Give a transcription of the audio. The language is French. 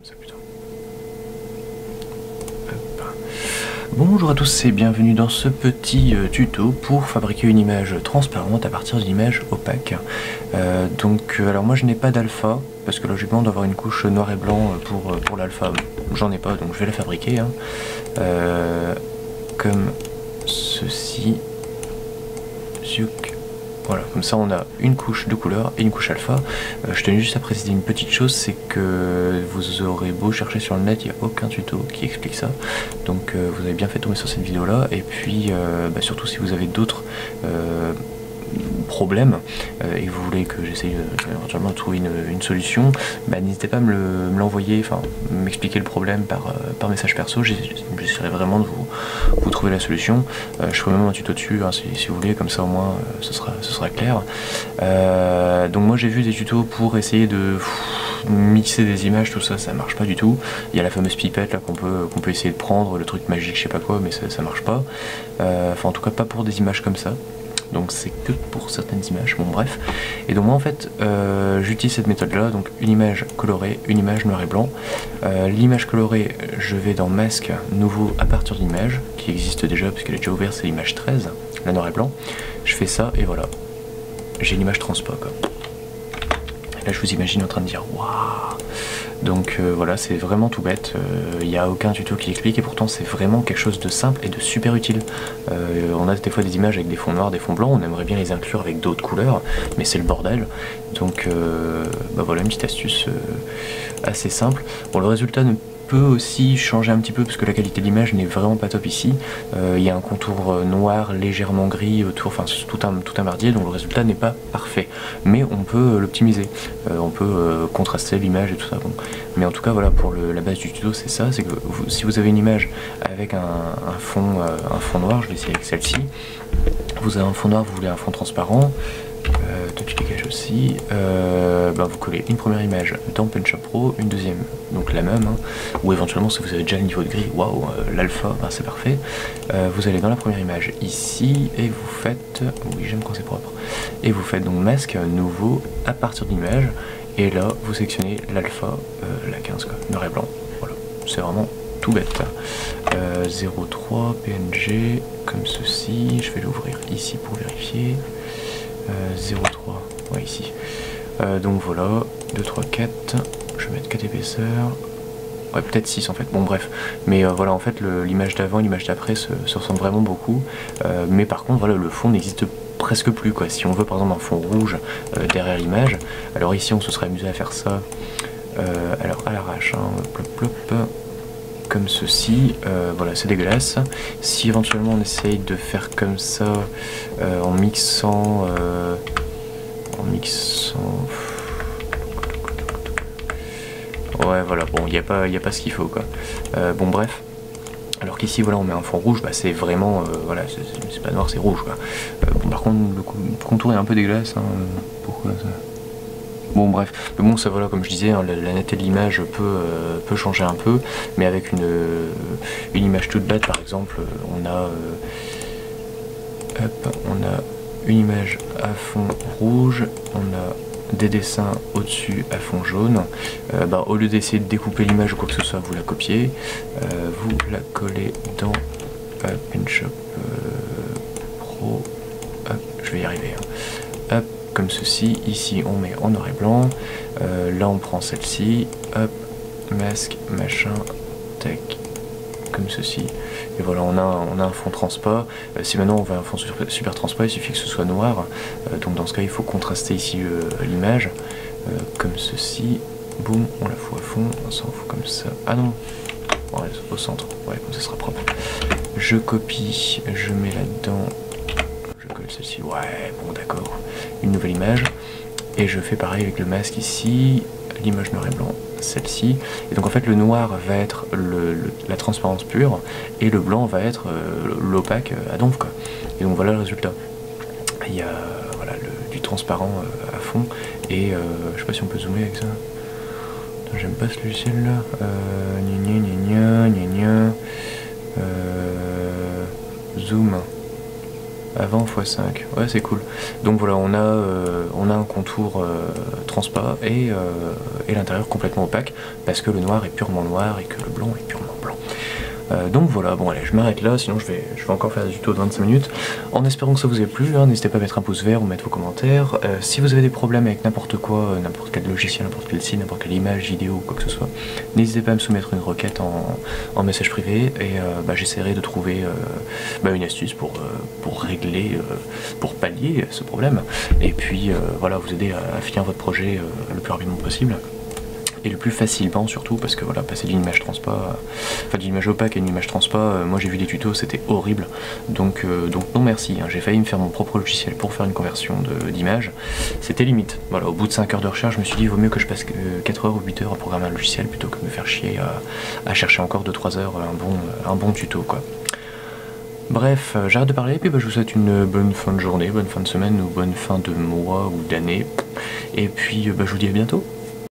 Ça, putain. Hop. Bonjour à tous et bienvenue dans ce petit tuto pour fabriquer une image transparente à partir d'une image opaque. Alors moi je n'ai pas d'alpha parce que logiquement on doit avoir une couche noir et blanc pour l'alpha. J'en ai pas donc je vais la fabriquer comme ceci. Zouk. Voilà, comme ça on a une couche de couleur et une couche alpha. Je tenais juste à préciser une petite chose, c'est que vous aurez beau chercher sur le net, il n'y a aucun tuto qui explique ça. Donc vous avez bien fait tomber sur cette vidéo là. Et puis surtout si vous avez d'autres problèmes et que vous voulez que j'essaye éventuellement de trouver une solution, n'hésitez pas à me l'envoyer, enfin m'expliquer le problème par message perso. J'essaierai vraiment de vous trouver la solution. Je ferai même un tuto dessus si vous voulez, comme ça au moins ce sera clair. Donc moi j'ai vu des tutos pour essayer de mixer des images, tout ça, ça marche pas du tout. Il y a la fameuse pipette là qu'on peut essayer de prendre, le truc magique, je sais pas quoi, mais ça marche pas. Enfin en tout cas pas pour des images comme ça. Donc c'est que pour certaines images, bon bref. Et donc moi en fait j'utilise cette méthode là, donc une image colorée, une image noir et blanc. L'image colorée, je vais dans masque, nouveau à partir d'image, qui existe déjà puisqu'elle est déjà ouverte, c'est l'image 13, la noir et blanc. Je fais ça et voilà, j'ai l'image transpa quoi. Et là je vous imagine en train de dire waouh. Donc voilà, c'est vraiment tout bête, il n'y a aucun tuto qui explique et pourtant c'est vraiment quelque chose de simple et de super utile. On a des fois des images avec des fonds noirs, des fonds blancs, on aimerait bien les inclure avec d'autres couleurs, mais c'est le bordel. Donc voilà une petite astuce assez simple. Bon, le résultat ne peut aussi changer un petit peu parce que la qualité de l'image n'est vraiment pas top ici. Il y a un contour noir légèrement gris autour, enfin tout un merdier, donc le résultat n'est pas parfait. Mais on peut l'optimiser, on peut contraster l'image et tout ça. Bon. Mais en tout cas voilà, pour la base du tuto c'est ça, c'est que si vous avez une image avec un fond noir, je vais essayer avec celle-ci. Vous avez un fond noir, vous voulez un fond transparent. Toi tu dégages aussi, vous collez une première image dans PenShop Pro, une deuxième, donc la même, ou éventuellement si vous avez déjà le niveau de gris, waouh, l'alpha, c'est parfait. Vous allez dans la première image ici, et vous faites, oui j'aime quand c'est propre, et vous faites donc masque nouveau à partir d'image, et là vous sélectionnez l'alpha, la 15 quoi, noir et blanc, voilà, c'est vraiment tout bête. 03 PNG, comme ceci, je vais l'ouvrir ici pour vérifier. 0,3, ouais ici. Donc voilà, 2, 3, 4, je vais mettre 4 épaisseurs, ouais peut-être 6 en fait, bon bref. Mais voilà, en fait l'image d'avant et l'image d'après se ressemblent vraiment beaucoup. Mais par contre, voilà, le fond n'existe presque plus quoi. Si on veut par exemple un fond rouge derrière l'image, alors ici on se serait amusé à faire ça, alors à l'arrache, plop plop. Comme ceci, voilà c'est dégueulasse. Si éventuellement on essaye de faire comme ça en mixant ouais voilà, bon il n'y a pas ce qu'il faut quoi. Bon bref, alors qu'ici voilà on met un fond rouge, c'est vraiment voilà, c'est pas noir, c'est rouge quoi. Bon par contre le contour est un peu dégueulasse, pourquoi ça? Bon bref, mais bon ça voilà, comme je disais, la netteté de l'image peut changer un peu, mais avec une image toute bête par exemple, on a une image à fond rouge, on a des dessins au-dessus à fond jaune. Au lieu d'essayer de découper l'image ou quoi que ce soit, vous la copiez, vous la collez dans PenShop Pro, je vais y arriver, hop, comme ceci. Ici on met en noir et blanc, là on prend celle-ci, hop, masque, machin, tac, comme ceci, et voilà on a un fond transpa. Si maintenant on veut un fond super transpa, il suffit que ce soit noir, donc dans ce cas il faut contraster ici l'image, comme ceci, boum, on la fout à fond, on s'en fout comme ça, ah non, ouais, au centre, ouais, comme ça sera propre. Je copie, je mets là-dedans, je colle celle-ci, ouais, bon d'accord, une nouvelle image, et je fais pareil avec le masque ici, l'image noir et blanc, celle-ci, et donc en fait le noir va être la transparence pure, et le blanc va être l'opaque à donf quoi. Et donc voilà le résultat. Il y a voilà, du transparent à fond, et je sais pas si on peut zoomer avec ça. J'aime pas ce logiciel là, zoom. Avant x5, ouais c'est cool. Donc voilà, on a un contour transpa et l'intérieur complètement opaque parce que le noir est purement noir et que le blanc est purement blanc. Donc voilà, bon allez, je m'arrête là, sinon je vais encore faire des tutos de 25 minutes. En espérant que ça vous ait plu, hein, n'hésitez pas à mettre un pouce vert ou mettre vos commentaires. Si vous avez des problèmes avec n'importe quoi, n'importe quel logiciel, n'importe quel site, n'importe quelle image, vidéo ou quoi que ce soit, n'hésitez pas à me soumettre une requête en message privé et j'essaierai de trouver une astuce pour régler, pour pallier ce problème. Et puis voilà, vous aider à finir votre projet le plus rapidement possible. Et le plus facilement surtout, parce que voilà, passer d'une image transpa, d'une image opaque à une image transpa, moi j'ai vu des tutos, c'était horrible, donc non merci, hein. J'ai failli me faire mon propre logiciel pour faire une conversion d'image, c'était limite. Voilà, au bout de 5 heures de recherche, je me suis dit, il vaut mieux que je passe 4 heures ou 8 heures à programmer un logiciel plutôt que de me faire chier à chercher encore 2-3 heures un bon tuto, quoi. Bref, j'arrête de parler, et puis je vous souhaite une bonne fin de journée, bonne fin de semaine, ou bonne fin de mois ou d'année, et puis je vous dis à bientôt.